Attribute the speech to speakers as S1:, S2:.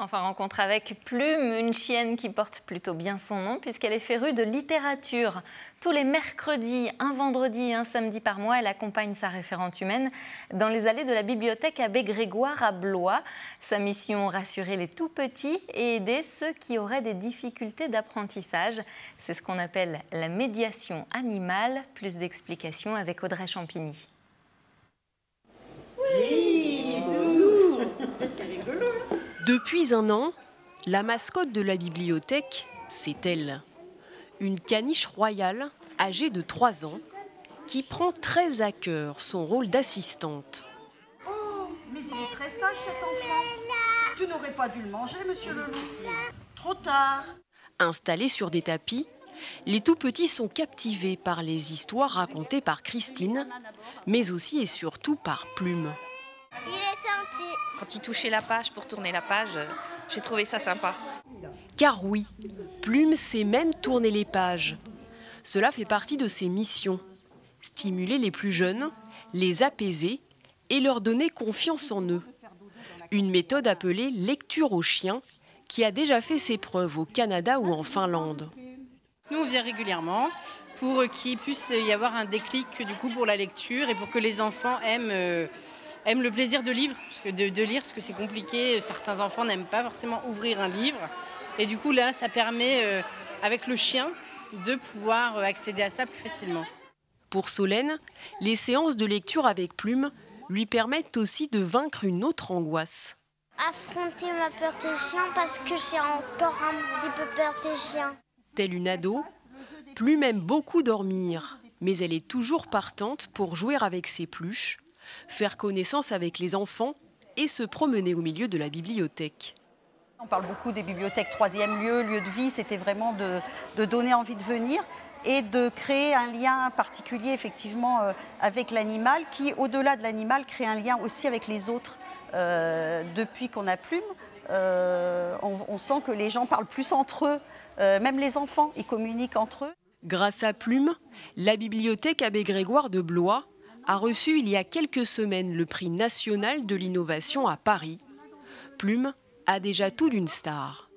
S1: Enfin, rencontre avec Plume, une chienne qui porte plutôt bien son nom puisqu'elle est férue de littérature. Tous les mercredis, un vendredi et un samedi par mois, elle accompagne sa référente humaine dans les allées de la bibliothèque Abbé Grégoire à Blois. Sa mission, rassurer les tout-petits et aider ceux qui auraient des difficultés d'apprentissage. C'est ce qu'on appelle la médiation animale. Plus d'explications avec Audrey Champigny.
S2: Oui, bisous. C'est rigolo.
S3: Depuis un an, la mascotte de la bibliothèque, c'est elle. Une caniche royale âgée de 3 ans qui prend très à cœur son rôle d'assistante.
S2: Oh, mais il est très sage cet enfant. Tu n'aurais pas dû le manger, monsieur le loup. Trop tard.
S3: Installés sur des tapis, les tout-petits sont captivés par les histoires racontées par Christine, mais aussi et surtout par Plume.
S4: Il est sorti.
S5: Quand il touchait la page pour tourner la page, j'ai trouvé ça sympa.
S3: Car oui, Plume sait même tourner les pages. Cela fait partie de ses missions. Stimuler les plus jeunes, les apaiser et leur donner confiance en eux. Une méthode appelée lecture aux chiens qui a déjà fait ses preuves au Canada ou en Finlande.
S6: Nous, on vient régulièrement pour qu'il puisse y avoir un déclic du coup pour la lecture et pour que les enfants aiment le plaisir de lire, parce que c'est compliqué. Certains enfants n'aiment pas forcément ouvrir un livre. Et du coup, là, ça permet, avec le chien, de pouvoir accéder à ça plus facilement.
S3: Pour Solène, les séances de lecture avec Plume lui permettent aussi de vaincre une autre angoisse.
S4: Affronter ma peur des chiens parce que j'ai encore un petit peu peur des chiens.
S3: Telle une ado, Plume aime beaucoup dormir, mais elle est toujours partante pour jouer avec ses pluches, faire connaissance avec les enfants et se promener au milieu de la bibliothèque.
S2: On parle beaucoup des bibliothèques troisième lieu, lieu de vie. C'était vraiment de donner envie de venir et de créer un lien particulier effectivement avec l'animal qui, au-delà de l'animal, crée un lien aussi avec les autres. Depuis qu'on a Plume, on sent que les gens parlent plus entre eux, même les enfants, ils communiquent entre eux.
S3: Grâce à Plume, la bibliothèque Abbé Grégoire de Blois a reçu il y a quelques semaines le prix national de l'innovation à Paris. Plume a déjà tout d'une star.